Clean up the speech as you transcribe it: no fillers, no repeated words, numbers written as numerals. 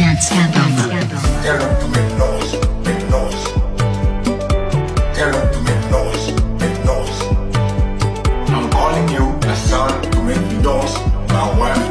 dance anthem. Tell them to make noise, make noise. Tell them to make noise, make noise. I'm calling you, the son, to make noise. My wife.